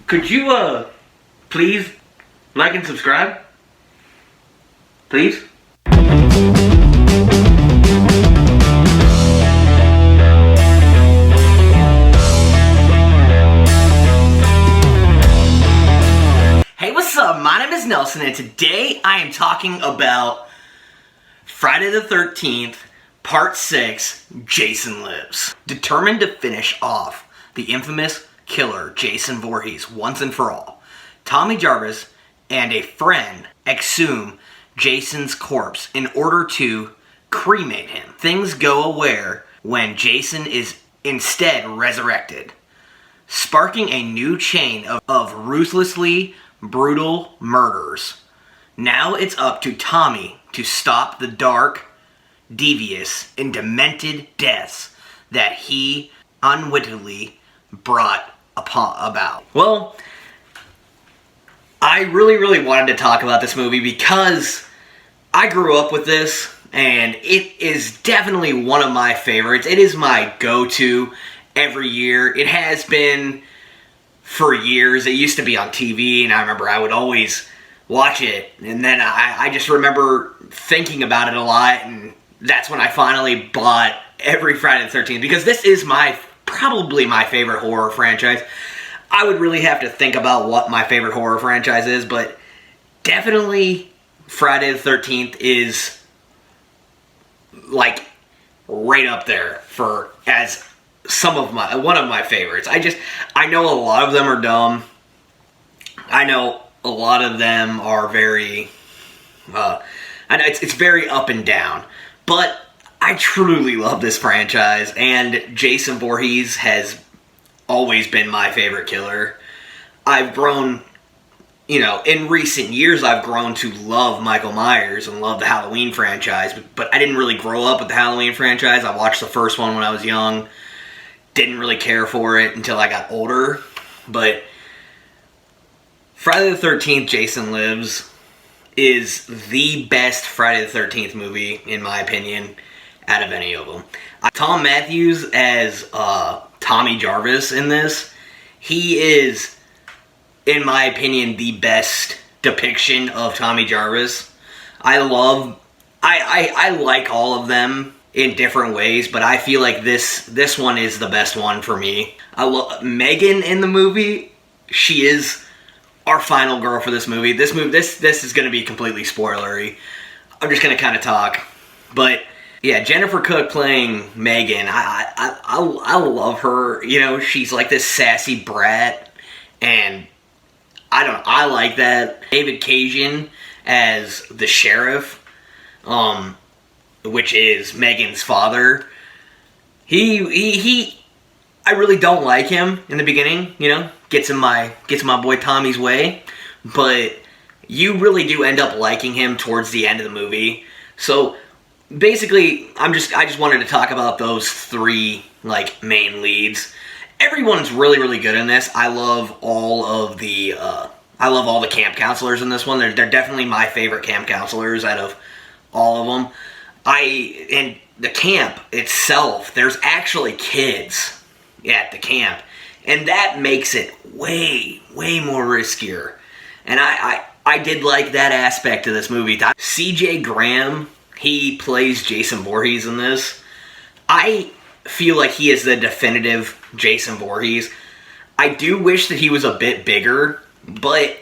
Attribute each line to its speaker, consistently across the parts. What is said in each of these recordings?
Speaker 1: Could you, please like and subscribe? Please? Hey, what's up? My name is Nelson, and today I am talking about Friday the 13th, Part 6, Jason Lives. Determined to finish off the infamous killer Jason Voorhees once and for all, Tommy Jarvis and a friend exhume Jason's corpse in order to cremate him. Things go awry when Jason is instead resurrected, sparking a new chain of ruthlessly brutal murders. Now it's up to Tommy to stop the dark, devious, and demented deaths that he unwittingly brought about. Well, I really wanted to talk about this movie because I grew up with this, and it is definitely one of my favorites. It is my go-to every year. It has been for years. It used to be on TV, and I remember I would always watch it, and then I just remember thinking about it a lot, and that's when I finally bought every Friday the 13th, because this is probably my favorite horror franchise. I would really have to think about what my favorite horror franchise is, but definitely Friday the 13th is like right up there for as one of my favorites. I know a lot of them are dumb. I know a lot of them are very I know it's very up and down, but I truly love this franchise, and Jason Voorhees has always been my favorite killer. I've grown, in recent years, I've grown to love Michael Myers and love the Halloween franchise, but I didn't really grow up with the Halloween franchise. I watched the first one when I was young, didn't really care for it until I got older, but Friday the 13th, Jason Lives is the best Friday the 13th movie, in my opinion, out of any of them. Tom Matthews as Tommy Jarvis in this, he is, in my opinion, the best depiction of Tommy Jarvis. I like all of them in different ways, but I feel like this one is the best one for me. I love Megan in the movie. She is our final girl for this movie. This is going to be completely spoilery. I'm just going to kind of talk, but yeah, Jennifer Cook playing Megan, I love her. She's like this sassy brat, and I like that. David Cajun as the sheriff, which is Megan's father. I really don't like him in the beginning. Gets in my boy Tommy's way, but you really do end up liking him towards the end of the movie. So basically, I just wanted to talk about those three main leads. Everyone's really good in this. I love all the camp counselors in this one. They're definitely my favorite camp counselors out of all of them. And the camp itself, there's actually kids at the camp, and that makes it way more riskier. And I did like that aspect of this movie. C.J. Graham, he plays Jason Voorhees in this. I feel like he is the definitive Jason Voorhees. I do wish that he was a bit bigger, but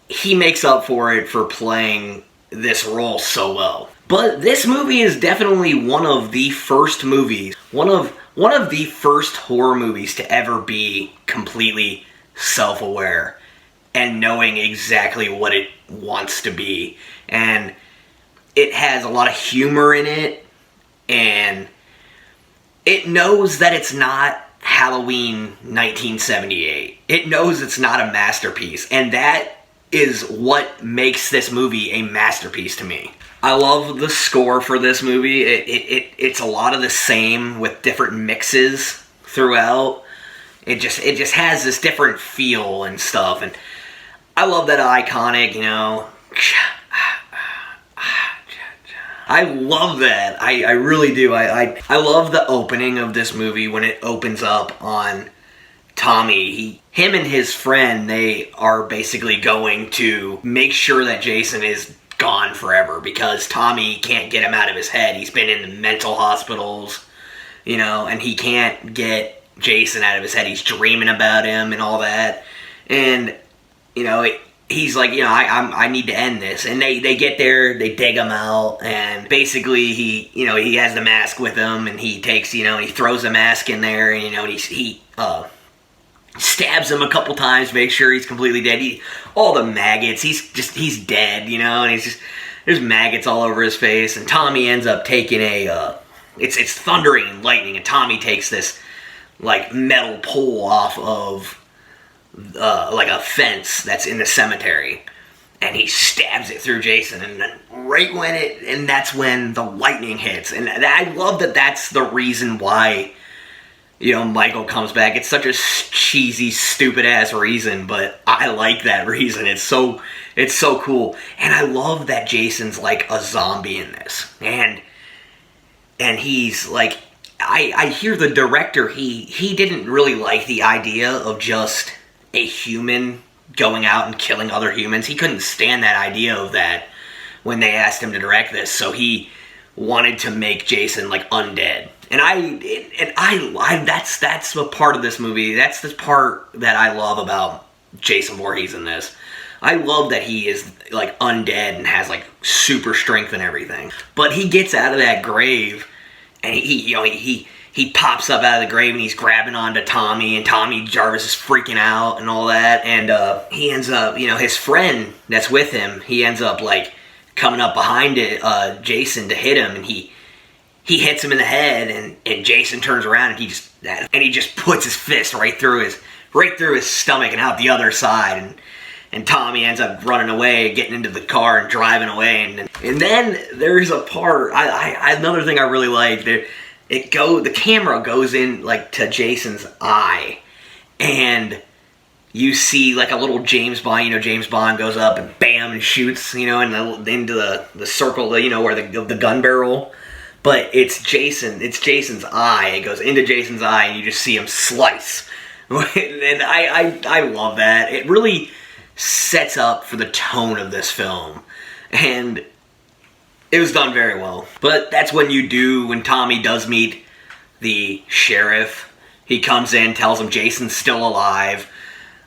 Speaker 1: he makes up for it for playing this role so well. But this movie is definitely one of the first horror movies to ever be completely self-aware and knowing exactly what it wants to be. And it has a lot of humor in it, and it knows that it's not Halloween 1978. It knows it's not a masterpiece, and that is what makes this movie a masterpiece to me. I love the score for this movie. It's a lot of the same with different mixes throughout. It just has this different feel and stuff, and I love that iconic, I love that. I really do. I love the opening of this movie when it opens up on Tommy, him and his friend, they are basically going to make sure that Jason is gone forever because Tommy can't get him out of his head. He's been in the mental hospitals, and he can't get Jason out of his head. He's dreaming about him and all that. And, he's like, I need to end this. And they get there, they dig him out, and basically he has the mask with him, and he takes, he throws the mask in there, and, he stabs him a couple times, make sure he's completely dead. All the maggots, he's dead, and there's maggots all over his face, and Tommy ends up taking it's thundering and lightning, and Tommy takes this, metal pole off of, a fence that's in the cemetery, and he stabs it through Jason, and then and that's when the lightning hits, and I love that that's the reason why Michael comes back. It's such a cheesy, stupid-ass reason, but I like that reason. It's so cool. And I love that Jason's like a zombie in this. And he's like, I hear the director, he didn't really like the idea of just a human going out and killing other humans. He couldn't stand that idea of that when they asked him to direct this, so he wanted to make Jason like undead. And that's a part of this movie. That's the part that I love about Jason Voorhees in this. I love that he is like undead and has like super strength and everything. But he gets out of that grave, and he pops up out of the grave, and he's grabbing onto Tommy, and Tommy Jarvis is freaking out and all that. And he ends up, his friend that's with him, he ends up like coming up behind Jason to hit him, and he hits him in the head, and Jason turns around, and he just puts his fist right through his stomach and out the other side, and Tommy ends up running away, getting into the car and driving away, and then there's a part, another thing I really like, the camera goes in like to Jason's eye, and you see like a little James Bond, James Bond goes up and bam and shoots, into the circle, where the gun barrel. But it's Jason's eye. It goes into Jason's eye, and you just see him slice. And I love that. It really sets up for the tone of this film. And it was done very well. But that's when Tommy does meet the sheriff. He comes in, tells him Jason's still alive.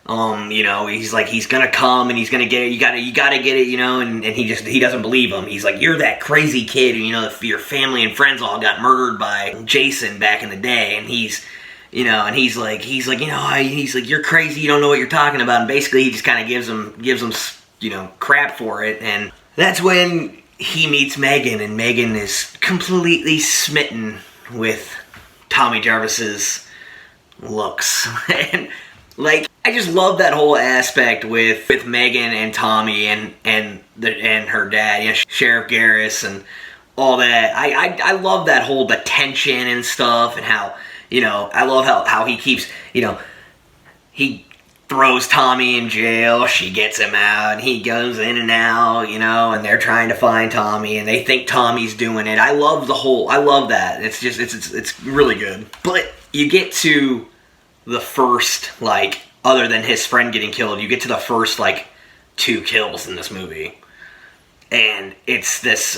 Speaker 1: He's like, he's gonna come and he's gonna get it. You gotta get it, and he doesn't believe him. He's like, you're that crazy kid, your family and friends all got murdered by Jason back in the day, and he's like, you're crazy, you don't know what you're talking about, and basically he just kind of gives him, crap for it, and that's when he meets Megan, and Megan is completely smitten with Tommy Jarvis's looks, and I just love that whole aspect with Megan and Tommy and her dad, Sheriff Garris and all that. I love that whole the tension and stuff, and how I love how he keeps he throws Tommy in jail, she gets him out, and he goes in and out, and they're trying to find Tommy, and they think Tommy's doing it. I love that. It's really good. But you get to the first, other than his friend getting killed, you get to the first, 2 kills in this movie. And it's this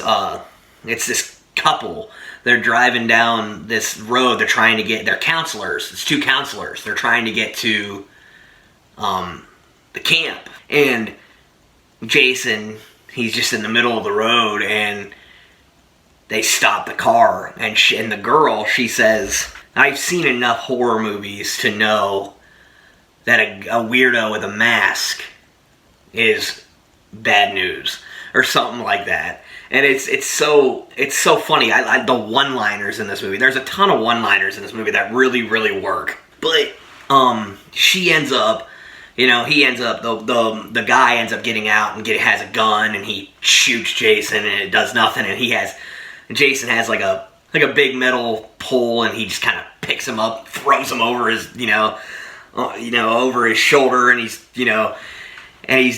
Speaker 1: couple. They're driving down this road. They're trying to get, they're counselors. It's 2 counselors. They're trying to get to the camp. And Jason, he's just in the middle of the road, and they stop the car. And the girl, she says, I've seen enough horror movies to know that a weirdo with a mask is bad news, or something like that. And it's so funny. I the one-liners in this movie. There's a ton of one-liners in this movie that really, really work. But she ends up, the guy ends up getting out and has a gun, and he shoots Jason, and it does nothing. And Jason has like a big metal pole, and he just kind of picks him up, throws him over his, over his shoulder, and he's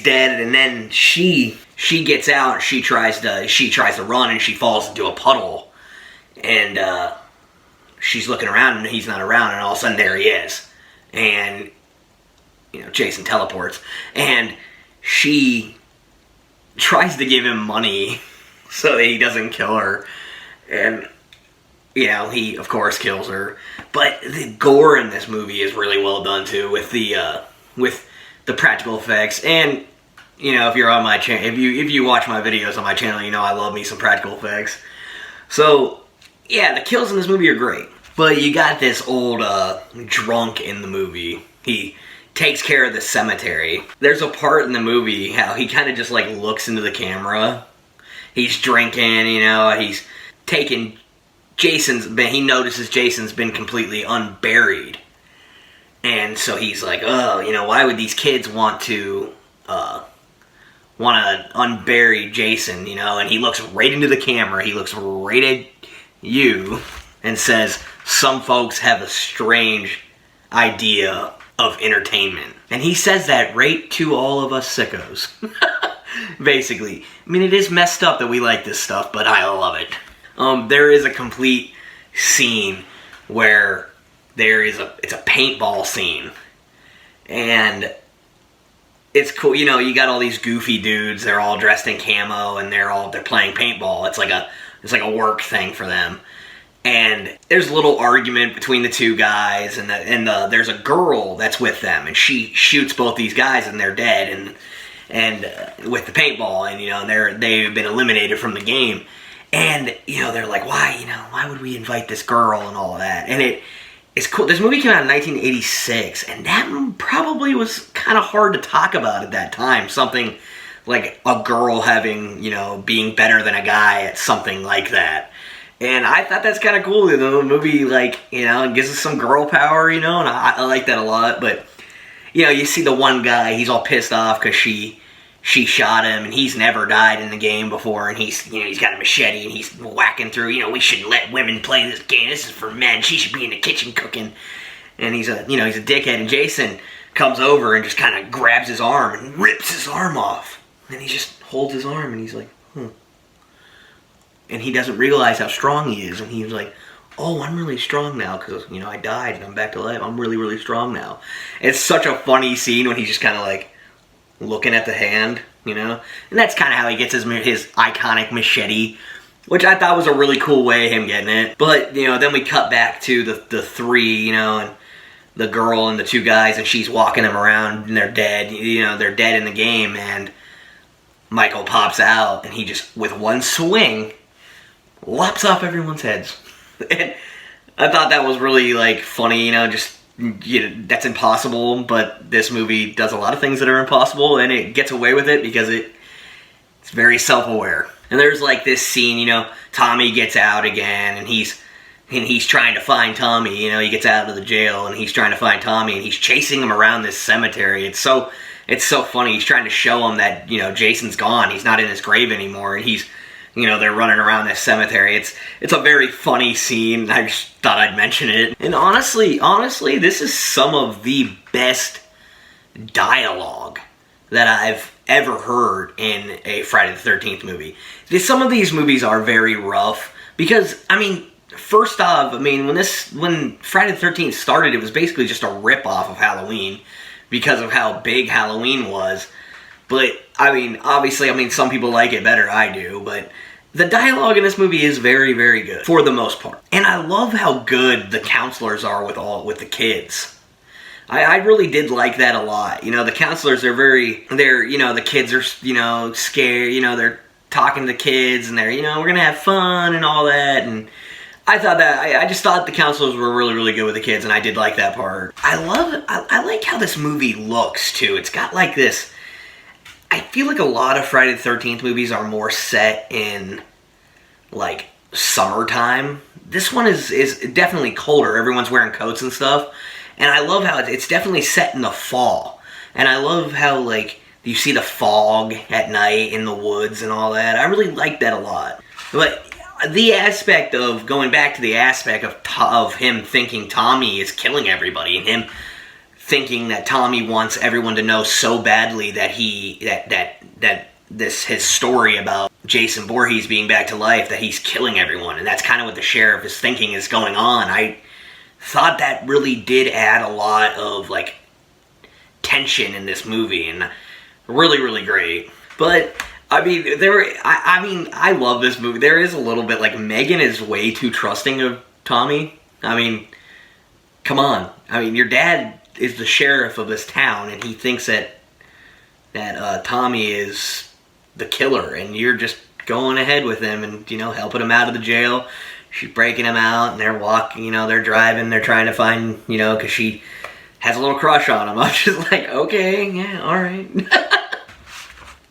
Speaker 1: dead. And then she gets out, and she tries to run, and she falls into a puddle, and she's looking around, and he's not around, and all of a sudden there he is, and Jason teleports, and she tries to give him money so that he doesn't kill her, and he of course kills her. But the gore in this movie is really well done too, with the practical effects. And if you're on my channel, if you watch my videos on my channel, I love me some practical effects. So yeah, the kills in this movie are great. But you got this old drunk in the movie. He takes care of the cemetery. There's a part in the movie how he kind of just like looks into the camera. He's drinking, he's taking he notices Jason's been completely unburied. And so he's like, oh, why would these kids want to unbury Jason, and he looks right into the camera. He looks right at you and says, some folks have a strange idea of entertainment. And he says that right to all of us sickos. Basically. I mean, it is messed up that we like this stuff, but I love it. There is a complete scene where it's a paintball scene. And it's cool, you got all these goofy dudes, they're all dressed in camo, and they're playing paintball. It's like a work thing for them. And there's a little argument between the two guys, and there's a girl that's with them, and she shoots both these guys, and they're dead, and with the paintball, and they've been eliminated from the game. And they're like, why would we invite this girl and all of that? And it's cool. This movie came out in 1986, and that probably was kind of hard to talk about at that time. Something like a girl having, being better than a guy at something like that. And I thought that's kind of cool. The movie, it gives us some girl power, and I like that a lot. But, you see the one guy, he's all pissed off because she shot him, and he's never died in the game before, and he's got a machete, and he's whacking through, we shouldn't let women play this game, this is for men, she should be in the kitchen cooking. And he's a dickhead, and Jason comes over and just kind of grabs his arm and rips his arm off. And he just holds his arm, and he's like, And he doesn't realize how strong he is, and he's like, oh, I'm really strong now, because, I died, and I'm back to life, I'm really, really strong now. It's such a funny scene when he's just kind of like, looking at the hand, and that's kind of how he gets his iconic machete, which I thought was a really cool way of him getting it. But, then we cut back to the three, and the girl and the two guys, and she's walking them around, and they're dead, they're dead in the game, and Michael pops out, and he just, with one swing, lops off everyone's heads. And I thought that was really, funny, just, that's impossible, but this movie does a lot of things that are impossible, and it gets away with it because it's very self-aware. And there's this scene, Tommy gets out again, and he's trying to find Tommy. He gets out of the jail, and he's trying to find Tommy, and he's chasing him around this cemetery. It's so funny. He's trying to show him that Jason's gone. He's not in his grave anymore, and he's they're running around this cemetery. It's a very funny scene. I just thought I'd mention it. And honestly, this is some of the best dialogue that I've ever heard in a Friday the 13th movie. Some of these movies are very rough because, first off, when Friday the 13th started, it was basically just a rip-off of Halloween because of how big Halloween was. But, obviously, some people like it better, I do, but the dialogue in this movie is very, very good, for the most part. And I love how good the counselors are with the kids. I really did like that a lot. The counselors are the kids are, scared, they're talking to the kids, and they're, we're gonna have fun and all that, and I just thought the counselors were really, really good with the kids, and I did like that part. I like how this movie looks, too. It's got this, I feel like a lot of Friday the 13th movies are more set in, summertime. This one is definitely colder. Everyone's wearing coats and stuff. And I love how it's definitely set in the fall. And I love how, you see the fog at night in the woods and all that. I really like that a lot. But the aspect of, going back to the aspect of him thinking Tommy is killing everybody, and him thinking that Tommy wants everyone to know so badly that his story about Jason Voorhees being back to life, that he's killing everyone, and that's kind of what the sheriff is thinking is going on. I thought that really did add a lot of, like, tension in this movie, and really, really great. But I mean, I love this movie. There is a little bit, like, Megan is way too trusting of Tommy. I mean, come on. I mean, your dad is the sheriff of this town, and he thinks that Tommy is the killer, and you're just going ahead with him and, you know, helping him out of the jail. She's breaking him out, and they're walking, you know, they're driving, they're trying to find, you know, because she has a little crush on him. I'm just like, okay, yeah, alright.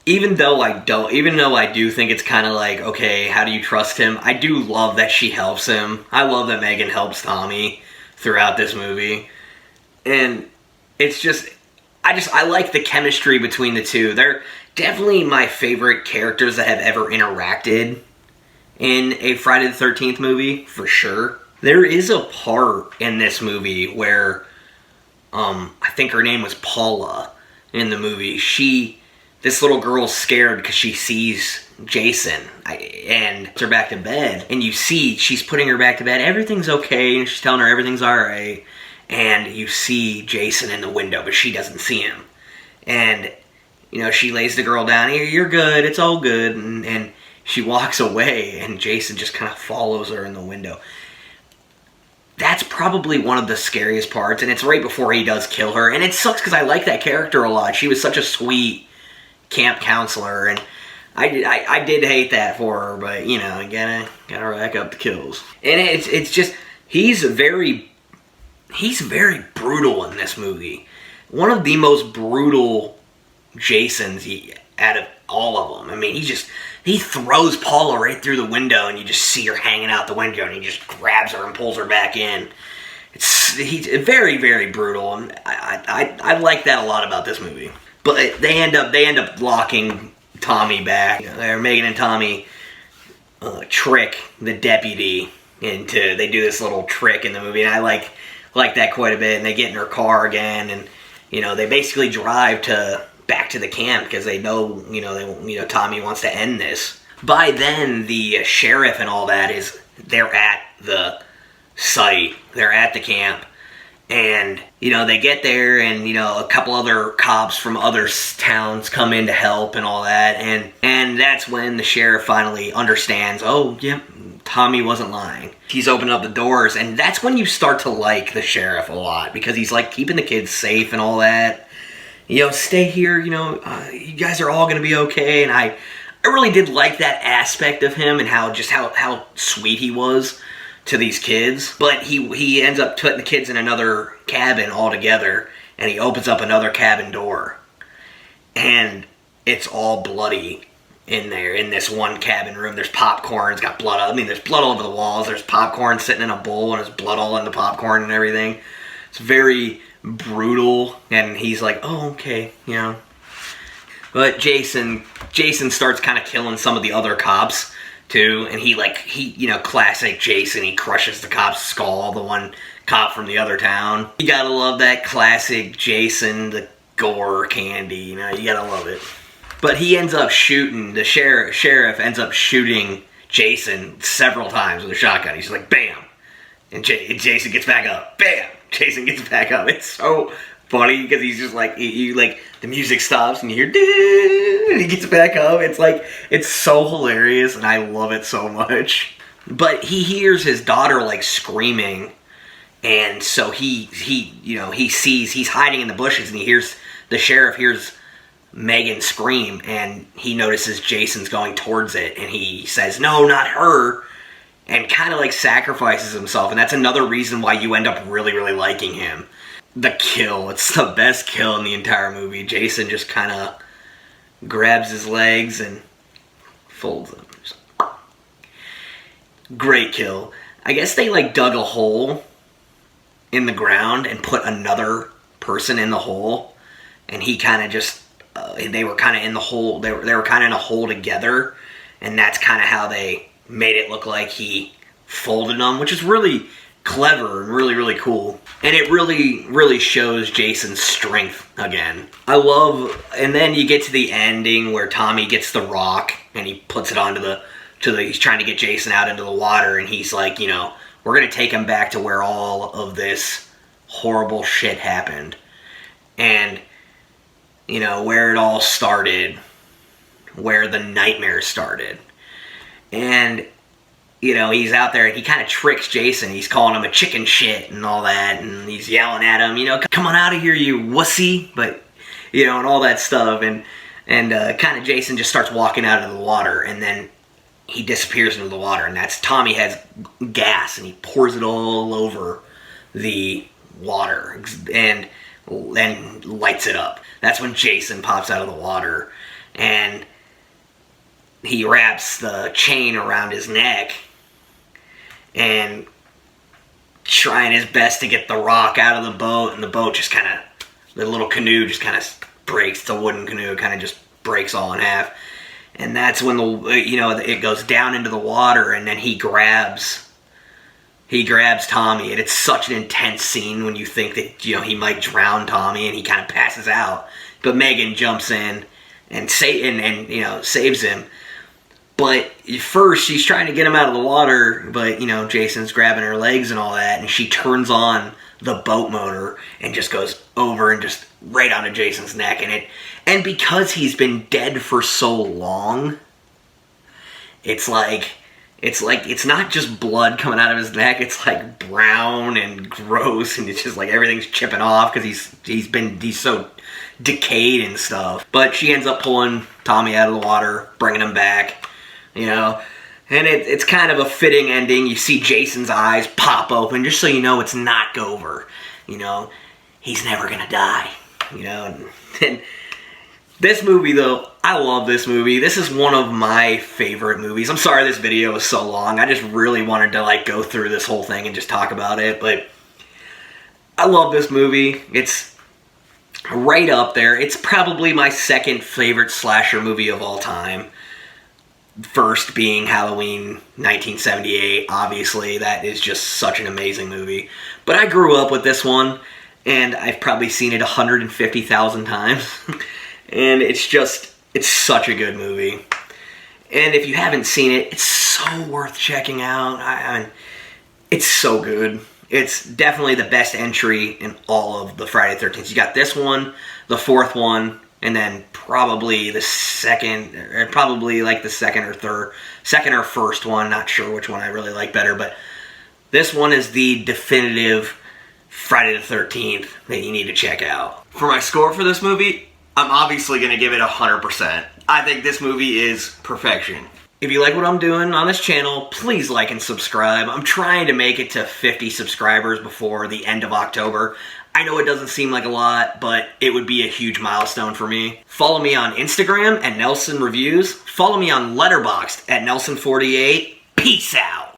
Speaker 1: Even though I do think it's kind of like, okay, how do you trust him? I do love that she helps him. I love that Megan helps Tommy throughout this movie. And it's just, I like the chemistry between the two. They're definitely my favorite characters that have ever interacted in a Friday the 13th movie, for sure. There is a part in this movie where, I think her name was Paula in the movie. This little girl's scared because she sees Jason and puts her back to bed. And you see, she's putting her back to bed. Everything's okay, and she's telling her everything's alright. And you see Jason in the window, but she doesn't see him. And, you know, she lays the girl down. Here, you're good, it's all good. And she walks away, and Jason just kind of follows her in the window. That's probably one of the scariest parts, and it's right before he does kill her. And it sucks because I like that character a lot. She was such a sweet camp counselor, and I did hate that for her, but, you know, gotta rack up the kills. And it's just, he's very brutal in this movie. One of the most brutal Jasons out of all of them. I mean, he throws Paula right through the window, and you just see her hanging out the window, and he just grabs her and pulls her back in. He's very, very brutal, and I like that a lot about this movie. But they end up locking Tommy back. You know, Megan and Tommy trick the deputy into. They do this little trick in the movie, and I like that quite a bit. And they get in her car again, and, you know, they basically drive back to the camp because they know, Tommy wants to end this. By then, the sheriff and all that they're at the site. They're at the camp. And, you know, they get there, and, you know, a couple other cops from other towns come in to help and all that. And that's when the sheriff finally understands, oh, yep, Tommy wasn't lying. He's opening up the doors, and that's when you start to like the sheriff a lot, because he's, like, keeping the kids safe and all that. You know, stay here, you know, you guys are all going to be okay. And I really did like that aspect of him, and how sweet he was to these kids. But he ends up putting the kids in another cabin altogether, and he opens up another cabin door, and it's all bloody in there, in this one cabin room. There's popcorn, it's got blood. I mean, there's blood all over the walls. There's popcorn sitting in a bowl, and there's blood all in the popcorn and everything. It's very brutal, and he's like, oh, okay, you know. But Jason starts kind of killing some of the other cops too, and he classic Jason, he crushes the cop's skull, the one cop from the other town. You gotta love that classic Jason, the gore candy, you know, you gotta love it. But he ends up shooting, the sheriff ends up shooting Jason several times with a shotgun. He's like, bam! And Jason gets back up. Bam! Jason gets back up. It's so funny because he's just like, the music stops and you hear, and he gets back up. It's like, it's so hilarious, and I love it so much. But he hears his daughter, like, screaming, and so he sees, he's hiding in the bushes, and the sheriff hears Megan scream, and he notices Jason's going towards it, and he says, no, not her, and kind of like sacrifices himself. And that's another reason why you end up really, really liking him. The kill, it's the best kill in the entire movie. Jason just kind of grabs his legs and folds them. Great kill. I guess they like dug a hole in the ground and put another person in the hole, and he kind of just they were kind of in the hole. They were kind of in a hole together, and that's kind of how they made it look like he folded them, which is really clever and really, really cool. And it really, really shows Jason's strength again. I love, and then you get to the ending where Tommy gets the rock and he puts it onto he's trying to get Jason out into the water, and he's like, you know, we're going to take him back to where all of this horrible shit happened. And, you know, where it all started, where the nightmare started. And, you know, he's out there and he kind of tricks Jason. He's calling him a chicken shit and all that, and he's yelling at him, you know, come on out of here, you wussy, but, you know, and all that stuff. And kind of Jason just starts walking out of the water, and then he disappears into the water, and that's Tommy has gas, and he pours it all over the water and lights it up. That's when Jason pops out of the water, and he wraps the chain around his neck and trying his best to get the rock out of the boat, and the boat just kind of, the little canoe just kind of breaks, the wooden canoe kind of just breaks all in half. And that's when it goes down into the water, and then he grabs Tommy, and it's such an intense scene when you think that, you know, he might drown Tommy, and he kind of passes out. But Megan jumps in and saves him. But first, she's trying to get him out of the water, but, you know, Jason's grabbing her legs and all that, and she turns on the boat motor and just goes over and just right onto Jason's neck. And because he's been dead for so long, it's not just blood coming out of his neck, it's like brown and gross, and it's just like everything's chipping off because he's so decayed and stuff. But she ends up pulling Tommy out of the water, bringing him back. You know, and it's kind of a fitting ending. You see Jason's eyes pop open, just so you know it's not over. You know, he's never gonna die. You know, and this movie, though, I love this movie. This is one of my favorite movies. I'm sorry this video was so long. I just really wanted to, like, go through this whole thing and just talk about it. But I love this movie. It's right up there. It's probably my second favorite slasher movie of all time. First being Halloween 1978, obviously. That is just such an amazing movie. But I grew up with this one, and I've probably seen it 150,000 times. And it's such a good movie. And if you haven't seen it, it's so worth checking out. I mean, it's so good. It's definitely the best entry in all of the Friday the 13th. You got this one, the fourth one, and then probably the second or first one. Not sure which one I really like better, but this one is the definitive Friday the 13th that you need to check out. For my score for this movie, I'm obviously going to give it 100%. I think this movie is perfection. If you like what I'm doing on this channel, please like and subscribe. I'm trying to make it to 50 subscribers before the end of October. I know it doesn't seem like a lot, but it would be a huge milestone for me. Follow me on Instagram at NelsonReviews. Follow me on Letterboxd at Nelson48. Peace out.